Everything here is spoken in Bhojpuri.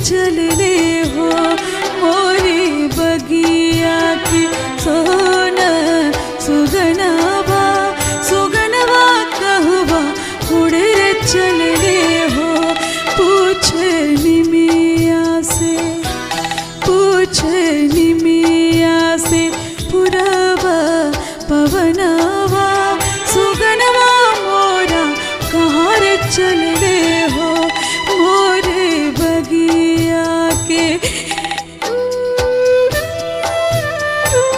चलले हो मोरी बगिया की सोन सुगनवा सुगनवा कहवा उड़े चलले हो पूछ निमिया से पूछ निमिया से पुरवा पवना